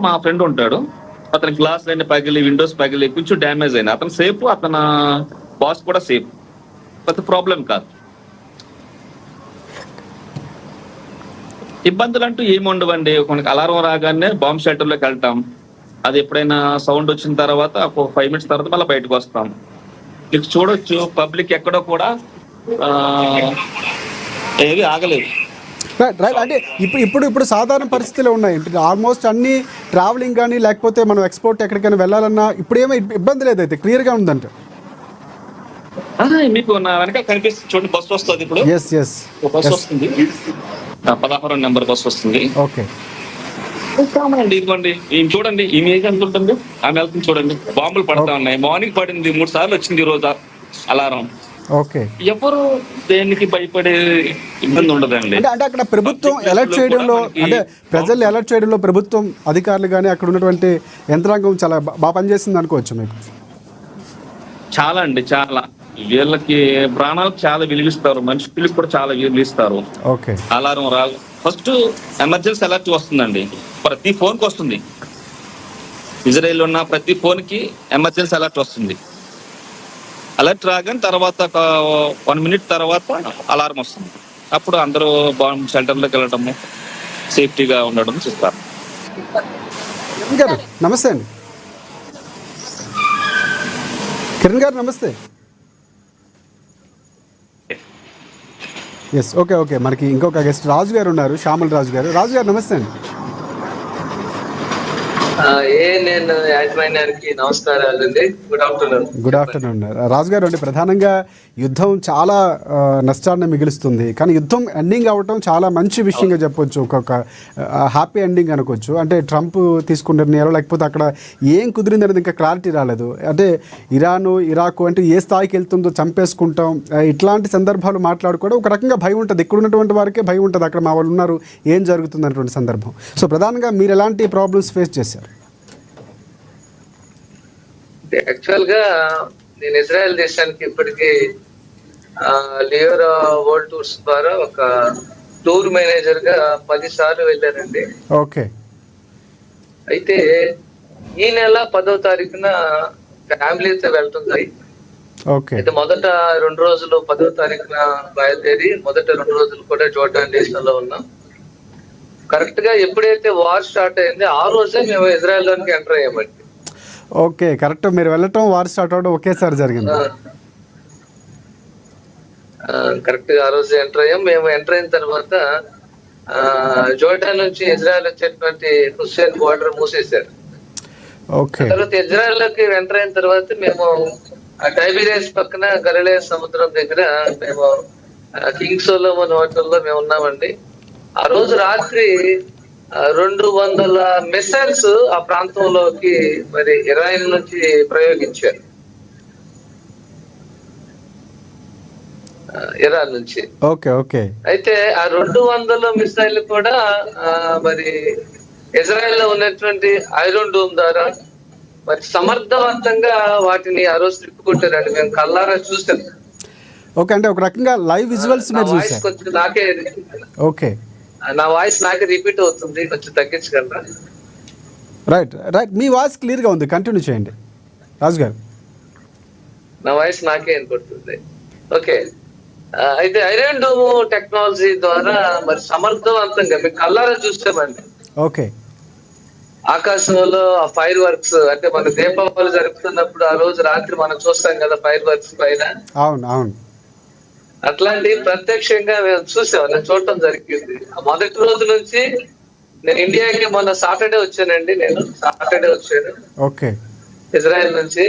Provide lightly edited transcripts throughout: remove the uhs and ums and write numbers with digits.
మా ఫ్రెండ్ ఉంటాడు, అతని గ్లాస్ అన్ని పగిలి, విండోస్ పగిలి కొంచెం డ్యామేజ్ అయినా అతను సేఫ్, అతను బాస్ కూడా సేఫ్, పెద్ద ప్రాబ్లం కాదు. ఇబ్బందులు అంటూ ఏమి ఉండవండి. మనకి అలారం రాగానే బాంబ్ షెల్టర్లోకి వెళ్తాం. అది ఎప్పుడైనా సౌండ్ వచ్చిన తర్వాత ఒక 5 మినిట్స్ తర్వాత మళ్ళీ బయటకు వస్తాం. మీకు చూడొచ్చు పబ్లిక్ ఎక్కడో కూడా ఏవి ఆగలేదు. రైట్. అంటే ఇప్పుడు సాధారణ పరిస్థితులు ఉన్నాయి. ఆల్మోస్ట్ అన్ని ట్రావెలింగ్ కానీ లేకపోతే మనం ఎక్స్పోర్ట్ ఎక్కడికైనా వెళ్ళాలన్నా ఇప్పుడు ఏమీ ఇబ్బంది లేదు, అయితే క్లియర్గా ఉందంటే. మీకు నా వెనక కనిపిస్తుంది చూడండి, బస్సు వస్తుంది. ఇప్పుడు బస్సు వస్తుంది, 16 నెంబర్ బస్సు వస్తుంది. ఓకే అండి, ఇదిగోండి ఈమె చూడండి, ఈమె ఏజ్ ఎంత ఉంటుంది, ఆమె వెళ్తుంది చూడండి. బాంబులు పడతా ఉన్నాయి. మార్నింగ్ పడింది, 3 సార్లు వచ్చింది ఈ రోజు అలారం. ఓకే, ఎవరు దేనికి భయపడే ఇబ్బంది ఉండదండి. అంటే అక్కడ ప్రభుత్వం అలర్ట్ చేయడంలో, అంటే ప్రజల్ని అలర్ట్ చేయడంలో ప్రభుత్వం అధికారులు కానీ అక్కడ ఉన్నటువంటి యంత్రాంగం చాలా బాగా పనిచేసింది అనుకోవచ్చు మీకు. చాలా అండి, చాలా. వీళ్ళకి ప్రాణాలకు చాలా విలువిస్తారు, మనుషులకు కూడా చాలా విలువిస్తారు. ఓకే, అలారం రాదు, ఫస్ట్ ఎమర్జెన్సీ అలర్ట్ వస్తుందండి, ప్రతి ఫోన్ కి వస్తుంది. ఇజ్రాయెల్ ఉన్న ప్రతి ఫోన్ కి ఎమర్జెన్సీ అలర్ట్ వస్తుంది. అలర్ట్ రాగానే తర్వాత 1 మినిట్ తర్వాత అలారం వస్తుంది. అప్పుడు అందరూ బాంబ్ షెల్టర్లోకి వెళ్ళటము, సేఫ్టీగా ఉండడం చూస్తారు. నమస్తే అండి కిరణ్ గారు, నమస్తే. Yes, okay. మనకి ఇంకొక గెస్ట్ రాజు గారు ఉన్నారు, శ్యామల్ రాజు గారు. రాజు గారు నమస్తే అండి. నేను యాజమాన్యానికి నమస్కారాలండి. గుడ్ ఆఫ్టర్నూన్ రాజు గారు. అంటే ప్రధానంగా యుద్ధం చాలా నష్టాన్ని మిగులుస్తుంది, కానీ యుద్ధం ఎండింగ్ అవ్వటం చాలా మంచి విషయంగా చెప్పొచ్చు, ఒక్కొక్క హ్యాపీ ఎండింగ్ అనుకోవచ్చు. అంటే ట్రంప్ తీసుకున్న నిర్ణయాలు, లేకపోతే అక్కడ ఏం కుదిరింది అనేది ఇంకా క్లారిటీ రాలేదు. అంటే ఇరాను, ఇరాకు అంటే ఏ స్థాయికి వెళ్తుందో, చంపేసుకుంటాం, ఇట్లాంటి సందర్భాలు మాట్లాడుకోవడం ఒక రకంగా భయం ఉంటుంది. ఇక్కడ ఉన్నటువంటి వారికే భయం ఉంటుంది, అక్కడ మా వాళ్ళు ఉన్నారు, ఏం జరుగుతుంది అన్నటువంటి సందర్భం. సో ప్రధానంగా మీరు ఎలాంటి ప్రాబ్లమ్స్ ఫేస్ చేశారు? యాక్చువల్ గా నేను ఇజ్రాయెల్ దేశానికి ఇప్పటికీ లియోర్ వరల్డ్ టూర్స్ ద్వారా ఒక టూర్ మేనేజర్ గా 10 సార్లు వెళ్ళానండి. ఓకే. అయితే ఈ నెల 10వ తారీఖున ఫ్యామిలీతో వెళ్తుంది. ఓకే. అయితే మొదట 2 రోజులు 10వ తారీఖున బయలుదేరి మొదట 2 రోజులు కూడా జోర్డాన్ దేశంలో ఉన్నాం. కరెక్ట్ గా ఎప్పుడైతే వార్ స్టార్ట్ అయింది ఆ రోజే మేము ఇజ్రాయెల్ లోనికి ఎంటర్ అయ్యామండి. Okay, correct. మీరు వెళ్ళటం, వార్ స్టార్ట్ అవడం ఒకేసారి జరిగింది. కరెక్ట్ గా ఆ రోజు ఎంటర్ అయ్యాం. మేము ఎంటర్ అయిన తర్వాత జోర్డాన్ నుంచి ఇజ్రాయెల్ వచ్చేటువంటి హుస్సేన్ బోర్డర్ మూసేశారు. ఓకే. తర్వాత ఇజ్రాయెల్ లోకి ఎంటర్ అయిన తర్వాత మేము టైబీరియస్ పక్కన గలిలే సముద్రం దగ్గర మేము కింగ్ సోలోమన్ హోటల్లో మేము ఉన్నామండి. ఆ రోజు రాత్రి 200 మిసైల్స్ ఆ ప్రాంతంలోకి మరి ఇరాన్ నుంచి ప్రయోగించారు, ఇరాన్ నుంచి. ఓకే. అయితే ఆ 200 మిసైల్ కూడా మరి ఇజ్రాయెల్ లో ఉన్నటువంటి ఐరన్ డోమ్ ద్వారా మరి సమర్థవంతంగా వాటిని ఆ రోజు తిప్పుకుంటారండి. మేము కళ్ళారా చూసాం. ఓకే, అంటే ఒక రకంగా లైవ్ విజువల్స్ మీరు చూసారు. కొంచెం నాకే ఓకే, నా వాయిస్ నాకే రిపీట్ అవుతుంది, కొంచెం తగ్గించగలరా? రైట్. మీ వాయిస్ క్లియర్ గా ఉంది, కంటిన్యూ చేయండి రాజు గారు. నా వాయిస్ నాకే వినపడుతుంది. ఓకే. అయితే ఐరన్ డోమ్ టెక్నాలజీ ద్వారా మరి సమర్థవంతంగా మీకు కళ్ళారా చూసామండి. ఓకే. ఆకాశంలో ఆ ఫైర్ వర్క్స్, అంటే మన దీపావళి జరుపుతున్నప్పుడు ఆ రోజు రాత్రి మనం చూస్తాం కదా ఫైర్ వర్క్స్ పైన. అవును. అట్లాంటి ప్రత్యక్షంగా మేము చూసాం, నేను చూడటం జరిగింది. మొదటి రోజు నుంచి నేను ఇండియాకి మొన్న సాటర్డే వచ్చానండి. నేను సాటర్డే వచ్చాను ఓకే ఇజ్రాయెల్ నుంచి.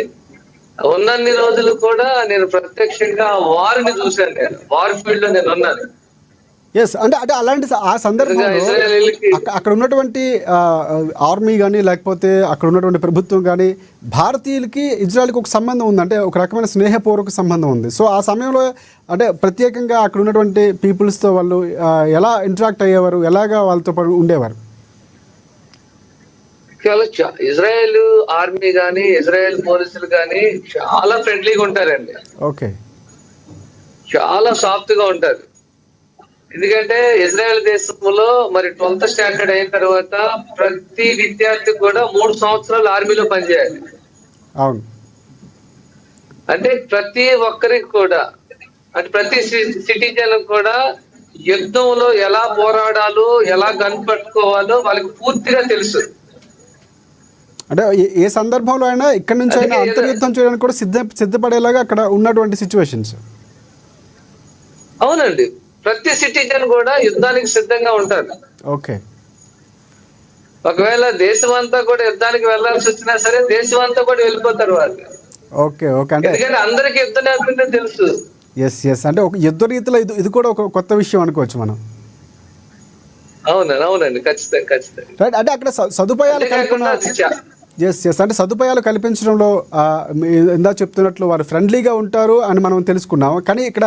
ఉన్నన్ని రోజులు కూడా నేను ప్రత్యక్షంగా వారిని చూశాను. నేను వార్ ఫీల్డ్ లో నేను ఉన్నాను. ఎస్, అంటే అలాంటి ఆ సందర్భంలో అక్కడ ఉన్నటువంటి ఆర్మీ కానీ లేకపోతే అక్కడ ఉన్నటువంటి ప్రభుత్వం కానీ భారతీయులకి ఇజ్రాయెల్కి ఒక సంబంధం ఉంది, అంటే ఒక రకమైన స్నేహపూర్వక సంబంధం ఉంది. సో ఆ సమయంలో అంటే ప్రత్యేకంగా అక్కడ ఉన్నటువంటి పీపుల్స్తో వాళ్ళు ఎలా ఇంటరాక్ట్ అయ్యేవారు, ఎలాగా వాళ్ళతో ఉండేవారు? ఇజ్రాయెల్ ఆర్మీ గానీ ఇజ్రాయెల్ పోలీసులు గానీ చాలా ఫ్రెండ్లీగా ఉంటారండి. ఓకే. చాలా సాఫ్ట్ గా ఉంటారు. ఎందుకంటే ఇజ్రాయెల్ దేశంలో మరి 12th స్టాండర్డ్ అయిన తర్వాత ప్రతి విద్యార్థి కూడా 3 సంవత్సరాలు ఆర్మీలో పనిచేయాలి. అవును. అంటే ప్రతి ఒక్కరికి కూడా, అంటే ప్రతి సిటిజన్ కూడా యుద్ధంలో ఎలా పోరాడాలో, ఎలా గన్ పట్టుకోవాలో వాళ్ళకి పూర్తిగా తెలుసు. అంటే ఏ సందర్భంలో అయినా ఇక్కడ నుంచి అయినా అంతర్యుద్ధం చేయడానికి కూడా సిద్ధపడేలాగా అక్కడ ఉన్నటువంటి సిచ్యువేషన్స్. అవునండి, ప్రతి సిటిజన్ కూడా యుద్ధానికి సిద్ధంగా ఉంటారు. ఓకే. ఒకవేళ దేశం అంతా కూడా యుద్ధానికి వెళ్లాల్సి వచ్చినా సరే దేశం అంతా కూడా వెళ్ళిపోతారు వాళ్ళు. Okay okay. అంటే ఎందుకంటే అందరికి యుద్ధ నైపుణ్యం తెలుసు. ఎస్ అంటే ఒక యుద్ధ రీతిలో ఇది కూడా ఒక కొత్త విషయం అనుకోవచ్చు మనం. అవునండి, ఖచ్చితంగా. రైట్. అంటే అక్కడ సదుపాయాలు అంటే సదుపాయాలు కల్పించడంలో ఇందా చెప్తున్నట్లు వారు ఫ్రెండ్లీగా ఉంటారు అని మనం తెలుసుకున్నాం. కానీ ఇక్కడ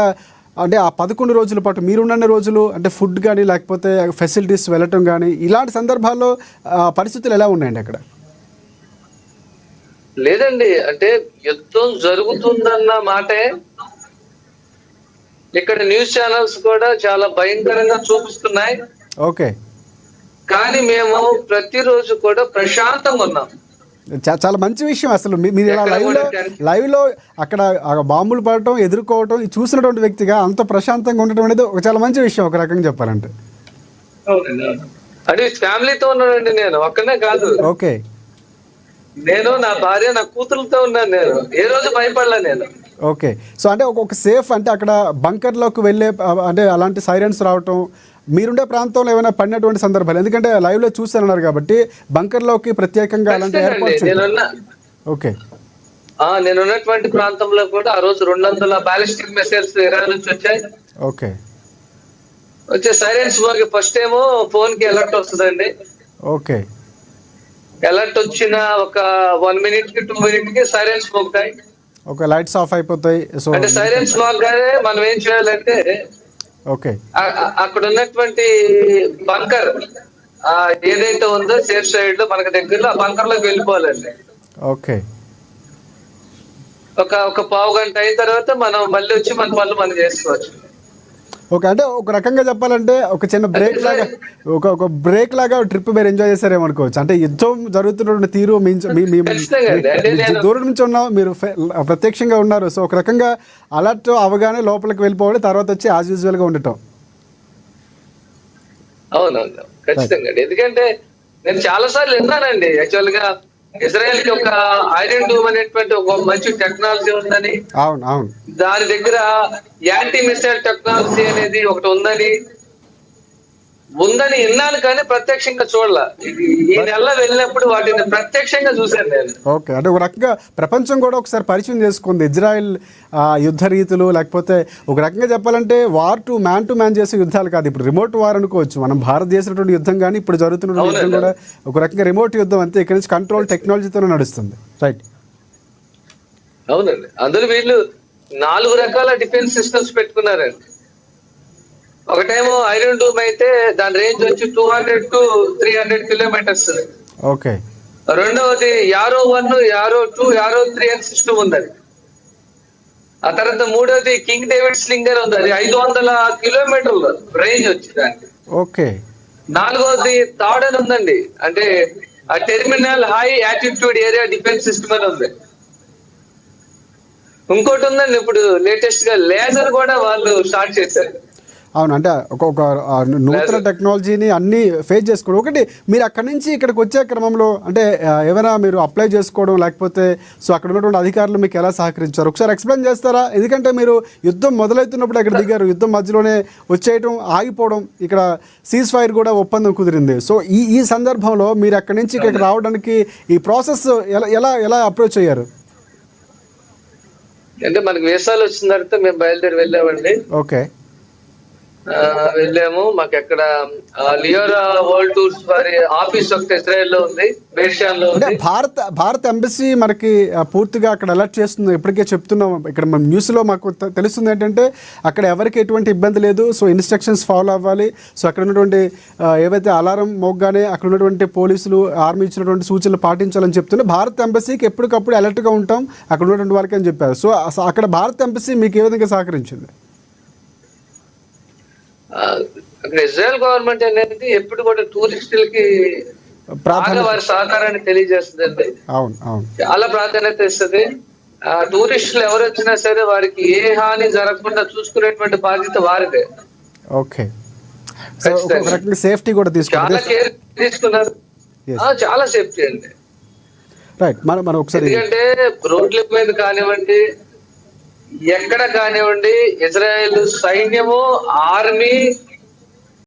అంటే ఆ 11 రోజుల పాటు మీరున్న రోజులు అంటే ఫుడ్ కానీ లేకపోతే ఫెసిలిటీస్ వెళ్ళటం కానీ ఇలాంటి సందర్భాల్లో పరిస్థితులు ఎలా ఉన్నాయండి అక్కడ? లేదండి, అంటే యుద్ధం జరుగుతుందన్న మాటే ఇక్కడ న్యూస్ ఛానల్స్ కూడా చాలా భయంకరంగా చూపిస్తున్నాయి. ఓకే. కానీ మేము ప్రతిరోజు కూడా ప్రశాంతంగా ఉన్నాం. చాలా మంచి విషయం. అసలు మీరు ఇలా లైవ్ లో అక్కడ బాంబులు పడటం ఎదుర్కోవటం చూసినటువంటి వ్యక్తిగా అంత ప్రశాంతంగా ఉండటం అనేది ఒక చాలా మంచి విషయం ఒక రకంగా చెప్పాలంటే. అంటే ఫ్యామిలీతో ఉన్నానండి, నేను ఒక్కనే కాదు. ఓకే. నేను, నా భార్య, నా కూతురులతో ఉన్నాను. నేను ఏ రోజు భయపడలే నేను. ఓకే. సో అంటే ఒక సేఫ్ అంటే అక్కడ బంకర్లోకి వెళ్ళే అంటే అలాంటి సైరన్స్ రావటం మీరుండే ప్రాంతంలో ఏమైనా పడినటువంటి సందర్భాలు, ఎందుకంటే లైవ్ లో చూస్తారన్నారు కాబట్టి బంకర్లోకి ప్రత్యేకంగా అలాంటి ఏర్పాటు. ఓకే. నేను ఉన్నటువంటి ప్రాంతంలో కూడా ఆ రోజు 200 బాలిస్టిక్ మిసైల్స్ ఇరాన్ నుంచి వచ్చాయి. ఓకే. వచ్చే సైరన్స్ మోగి ఫస్ట్ ఏమో ఫోన్ కి అలర్ట్ వస్తుందండి. ఓకే. అలర్ట్ వచ్చిన ఒక 1 minute కి 2 minutes కి సైరన్స్ మోగుతాయి. ఓకే. లైట్స్ ఆఫ్ అయిపోతాయి. సో అంటే సైరన్స్ మోగగానే మనం ఏం చేయాలంటే ఓకే అక్కడ ఉన్నటువంటి బంకర్ ఏదైతే ఉందో సేఫ్ సైడ్ లో మనకు దగ్గరలో ఆ బంకర్ లోకి వెళ్ళిపోవాలండి. ఓకే. ఒక పావు గంట అయిన తర్వాత మనం మళ్ళీ వచ్చి మన పనులు మనం చేసుకోవచ్చు. ఓకే. అంటే ఒక రకంగా చెప్పాలంటే ఒక చిన్న బ్రేక్ లాగా ఒక బ్రేక్ లాగా ట్రిప్ మీరు ఎంజాయ్ చేశారేమో అనుకోవచ్చు. అంటే యుద్ధం జరుగుతున్న తీరు దూరం నుంచి ఉన్నాం, మీరు ప్రత్యక్షంగా ఉన్నారు. సో ఒక రకంగా అలర్ట్ అవగానే లోపలికి వెళ్ళిపోవాలి, తర్వాత వచ్చి యాజ్ యూజువల్ గా ఉండటం. అవునవును, ఖచ్చితంగా. ఎందుకంటే నేను చాలా సార్లు విన్నానండి యాక్చువల్ గా ఇజ్రాయెల్ కి ఒక ఐరన్ డూమ్ అనేటువంటి ఒక మంచి టెక్నాలజీ ఉందని. అవును. దాని దగ్గర యాంటీ మిసైల్ టెక్నాలజీ అనేది ఒకటి ఉందని విన్నాను, కానీ ప్రత్యక్షంగా చూడాల. ఈ నెల వెళ్ళినప్పుడు వాటిని ప్రత్యక్షంగా చూశాను నేను. ఓకే. అంటే ఒక రకంగా ప్రపంచం కూడా ఒకసారి పరిచయం చేసుకుంది ఇజ్రాయెల్ యుద్ధ రీతులు, లేకపోతే ఒక రకంగా చెప్పాలంటే వార్ టు మ్యాన్ చేసే యుద్ధాలు కాదు, ఇప్పుడు రిమోట్ వార్ అనుకోవచ్చు. మనం భారత్ చేసినటువంటి యుద్ధం కానీ ఇప్పుడు జరుగుతున్న యుద్ధం కూడా ఒక రకంగా రిమోట్ యుద్ధం అంతే, ఇక్కడ నుంచి కంట్రోల్ టెక్నాలజీతోనే నడుస్తుంది. రైట్. అవునండి. అందులో వీళ్ళు 4 రకాల డిఫెన్స్ సిస్టమ్స్ పెట్టుకున్నారండి. ఒకటేమో ఐరన్ డూమ్ అయితే దాని రేంజ్ వచ్చి 200 to 300 kilometers. ఓకే. రెండవది యారో 1, యారో 2, యారో 3 అని సిస్టమ్ ఉందండి. ఆ తర్వాత మూడవది కింగ్ డేవిడ్ స్లింగర్ ఉంది, అది 500 kilometers రేంజ్ వచ్చిందండి. ఓకే. నాలుగవది థర్డ్ అని ఉందండి, అంటే ఆ terminal high attitude area defence system అని ఉంది. ఇంకోటి ఉందండి, ఇప్పుడు లేటెస్ట్ గా లేజర్ కూడా వాళ్ళు స్టార్ట్ చేశారు. అవును. అంటే ఒక నూతన టెక్నాలజీని అన్ని ఫేస్ చేసుకోవడం ఒకటి. మీరు అక్కడి నుంచి ఇక్కడికి వచ్చే క్రమంలో అంటే ఏమైనా మీరు అప్లై చేసుకోవడం, లేకపోతే సో అక్కడ ఉన్నటువంటి అధికారులు మీకు ఎలా సహకరించారు ఒకసారి ఎక్స్ప్లెయిన్ చేస్తారా? ఎందుకంటే మీరు యుద్ధం మొదలవుతున్నప్పుడు అక్కడ దిగారు, యుద్ధం మధ్యలోనే వచ్చేయటం ఆగిపోవడం, ఇక్కడ సీజ్ ఫైర్ కూడా ఒప్పందం కుదిరింది. సో ఈ సందర్భంలో మీరు అక్కడి నుంచి ఇక్కడికి రావడానికి ఈ ప్రాసెస్ ఎలా అప్రోచ్ అయ్యారు? అంటే మనకి వీసాలు వచ్చిన తర్వాత మేము బయలుదేరి వెళ్ళామండి. ఓకే. వెళ్ళాము. మాకు ఎక్కడ లియోరా వరల్డ్ టూర్స్ వారి ఆఫీస్ ఒకటి ఇజ్రాయెల్ లో ఉంది, బేర్షాన్లో ఉంది. భారత ఎంబసీ మనకి పూర్తిగా అక్కడ అలర్ట్ చేస్తుంది. ఇప్పటికే చెప్తున్నాం, ఇక్కడ మన న్యూస్ లో మాకు తెలుస్తుంది ఏంటంటే అక్కడ ఎవరికి ఎటువంటి ఇబ్బంది లేదు, సో ఇన్స్ట్రక్షన్స్ ఫాలో అవ్వాలి. సో అక్కడ ఉన్నటువంటి ఏవైతే అలారం మోగ్గానే అక్కడ ఉన్నటువంటి పోలీసులు ఆర్మీ ఇచ్చినటువంటి సూచనలు పాటించాలని చెప్తున్నారు. భారత ఎంబసీకి ఎప్పటికప్పుడు అలర్ట్ గా ఉంటాం అక్కడ ఉన్నటువంటి వారికి అని చెప్పారు. సో అక్కడ భారత ఎంబసీ మీకు ఏ విధంగా సహకరించింది? అక్కడ ఇజ్రాయెల్ గవర్నమెంట్ అనేది ఎప్పుడు కూడా టూరిస్టులకి బాగా ప్రాధాన్యత. వారి సహకారాన్ని తెలియజేస్తుందండి. అవును అవును. చాలా ప్రాధాన్యత ఇస్తుంది. టూరిస్టులు ఎవరు వచ్చినా సరే వారికి ఏ హాని జరగకుండా చూసుకునేటువంటి బాధ్యత వారిదే. ఓకే. సో ఒక రకంగా సేఫ్టీ కూడా చాలా తీసుకుంటారు. కేర్ తీసుకున్నారు. Yes. చాలా సేఫ్టీ అండి. రైట్. మనం ఒకసారి ఎందుకంటే రోడ్ల మీద కానివ్వండి, ఎక్కడ కానివ్వండి, ఇజ్రాయెల్ సైన్యము, ఆర్మీ